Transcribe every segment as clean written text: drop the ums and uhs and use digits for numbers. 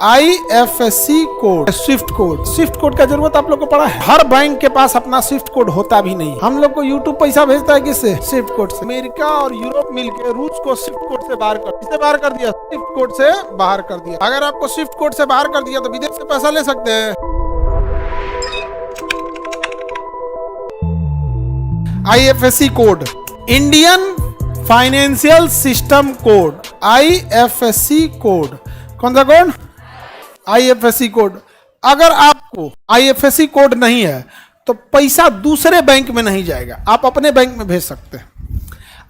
IFSC code, Swift code. Swift code का जरूरत आप लोग को पड़ा है? हर बैंक के पास अपना स्विफ्ट कोड होता भी नहीं। हम लोग को यूट्यूब पैसा भेजता है किससे? स्विफ्ट कोड से। अमेरिका और यूरोप मिलकर रूस को स्विफ्ट कोड से बाहर कर दिया, स्विफ्ट कोड से बाहर कर दिया। अगर आपको स्विफ्ट कोड से बाहर कर दिया तो विदेश से पैसा ले सकते हैं। IFSC code, Indian financial system code, IFSC code. कौन सा कोड? IFSC code. अगर आपको IFSC कोड नहीं है तो पैसा दूसरे बैंक में नहीं जाएगा, आप अपने बैंक में भेज सकते हैं।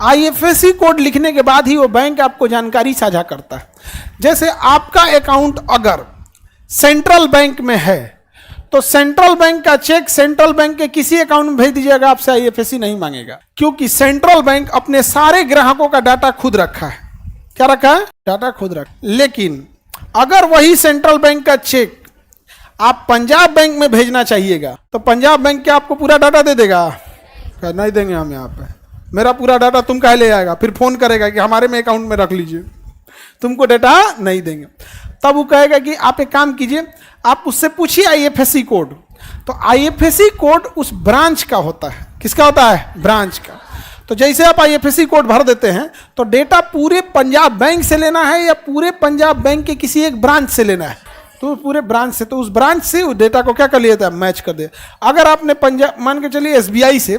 IFSC कोड लिखने के बाद ही वो बैंक आपको जानकारी साझा करता है। जैसे आपका अकाउंट अगर सेंट्रल बैंक में है तो सेंट्रल बैंक का चेक सेंट्रल बैंक के किसी अकाउंट में भेज दीजिएगा, आपसे IFSC नहीं मांगेगा, क्योंकि सेंट्रल बैंक अपने सारे ग्राहकों का डाटा खुद रखा है। क्या रखा है? डाटा खुद रखा। लेकिन अगर वही सेंट्रल बैंक का चेक आप पंजाब बैंक में भेजना चाहिएगा तो पंजाब बैंक क्या आपको पूरा डाटा दे देगा? नहीं देंगे हम, यहाँ पे मेरा पूरा डाटा तुम काहे ले आएगा? फिर फोन करेगा कि हमारे में अकाउंट में रख लीजिए, तुमको डाटा नहीं देंगे। तब वो कहेगा कि आप एक काम कीजिए, आप उससे पूछिए IFSC कोड। तो IFSC कोड उस ब्रांच का होता है। किसका होता है? ब्रांच का। तो जैसे आप IFSC कोड भर देते हैं तो डेटा पूरे पंजाब बैंक से लेना है या पूरे पंजाब बैंक के किसी एक ब्रांच से लेना है? तो पूरे ब्रांच से। तो उस ब्रांच से उस डेटा को क्या कर लिया था? मैच कर दिया। अगर आपने पंजाब, मान के चलिए SBI से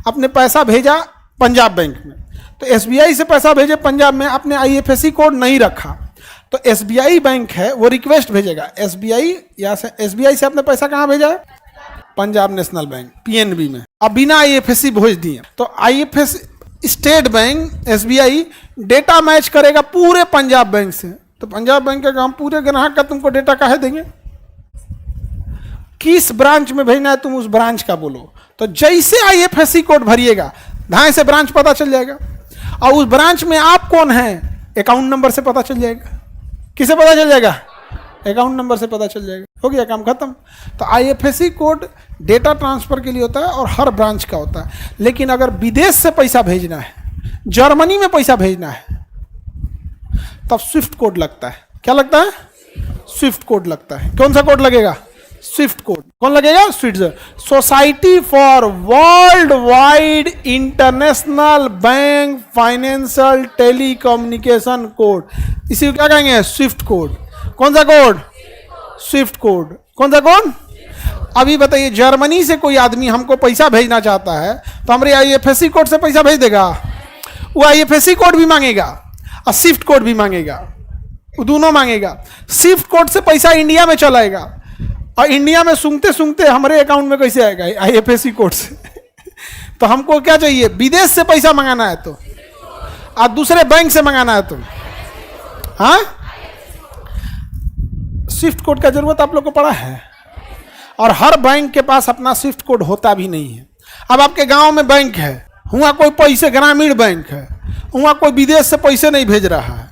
आपने पैसा भेजा पंजाब बैंक में, तो SBI से पैसा भेजे पंजाब में, आपने IFSC कोड नहीं रखा तो SBI बैंक है वो रिक्वेस्ट भेजेगा। SBI से आपने पैसा कहाँ भेजा है? पंजाब नेशनल बैंक PNB में, अब बिना IFSC भेज दिए। तो IFSC state bank SBI data match करेगा पूरे पंजाब बैंक से। तो पंजाब बैंक का हम पूरे ग्राहक का तुमको डेटा काहे देंगे? किस ब्रांच में भेजना है तुम उस ब्रांच का बोलो। तो जैसे IFSC कोड भरिएगा धाए से ब्रांच पता चल जाएगा, और उस ब्रांच में आप कौन है अकाउंट नंबर से पता चल जाएगा। किसे पता चल जाएगा? अकाउंट नंबर से पता चल जाएगा। हो गया काम खत्म। तो IFSC कोड डेटा ट्रांसफर के लिए होता है और हर ब्रांच का होता है। लेकिन अगर विदेश से पैसा भेजना है, जर्मनी में पैसा भेजना है, तब स्विफ्ट कोड लगता है। क्या लगता है? स्विफ्ट कोड लगता है। कौन सा कोड लगेगा? Swift code. कौन लगेगा? Switzerland society for world wide international bank financial telecommunication code, इसी को क्या कहेंगे? Swift code. कौन सा कोड? Swift code. कौन सा कोड? अभी बताइए, जर्मनी से कोई आदमी हमको पैसा भेजना चाहता है तो हमारे IFSC कोड से पैसा भेज देगा? वो IFSC कोड भी मांगेगा और स्विफ्ट कोड भी मांगेगा, वो दोनों मांगेगा। स्विफ्ट कोड से पैसा इंडिया में चला आएगा और इंडिया में सूंघते सूंघते हमारे अकाउंट में कैसे आएगा? IFSC कोड से। तो हमको क्या चाहिए? विदेश से पैसा मंगाना है तो, और दूसरे बैंक से मंगाना है तो, हाँ, स्विफ्ट कोड का जरूरत आप लोग को पड़ा है? और हर बैंक के पास अपना स्विफ्ट कोड होता भी नहीं है। अब आपके गांव में बैंक है, वहां कोई पैसे, ग्रामीण बैंक है, वहां कोई विदेश से पैसे नहीं भेज रहा है,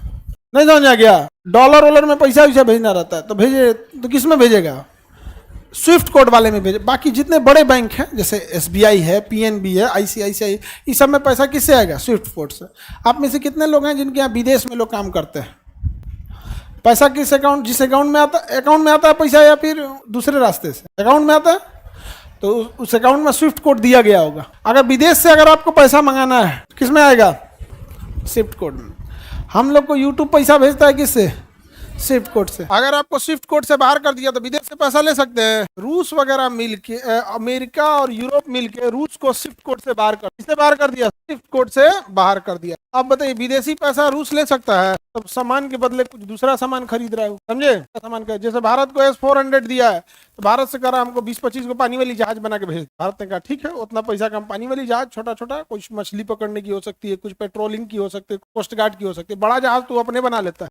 नहीं समझा गया? डॉलर वॉलर में पैसा वैसा भेजना रहता है तो भेजे, तो किस में भेजेगा? स्विफ्ट कोड वाले में भेजे। बाकी जितने बड़े बैंक हैं जैसे SBI है, PNB है, ICICI, इस सब में पैसा किससे आएगा? स्विफ्ट कोड से। आप में से कितने लोग हैं जिनके यहाँ विदेश में लोग काम करते हैं? पैसा किस अकाउंट, जिस अकाउंट में आता है पैसा, या फिर दूसरे रास्ते से अकाउंट में आता है, तो उस अकाउंट में स्विफ्ट कोड दिया गया होगा। अगर विदेश से अगर आपको पैसा मंगाना है किस में आएगा? स्विफ्ट कोड में। हम लोग को यूट्यूब पैसा भेजता है किससे? स्विफ्ट कोड से। अगर आपको स्विफ्ट कोड से बाहर कर दिया तो विदेश से पैसा ले सकते हैं। रूस वगैरह मिलके, अमेरिका और यूरोप मिलके रूस को स्विफ्ट कोड से बाहर कर दिया, स्विफ्ट कोड से बाहर कर दिया। अब बताइए, विदेशी पैसा रूस ले सकता है तो सामान के बदले कुछ दूसरा सामान खरीद रहा है, समझे? सामान का, जैसे भारत को S-400 दिया है तो भारत से करा हमको 20-25 को पानी वाली जहाज बना के भेज। भारत ने कहा ठीक है, उतना पैसा का हम पानी वाली जहाज, छोटा छोटा, कुछ मछली पकड़ने की हो सकती है, कुछ पेट्रोलिंग की हो सकती है, कोस्ट गार्ड की हो सकती है, बड़ा जहाज तो अपने बना लेता है।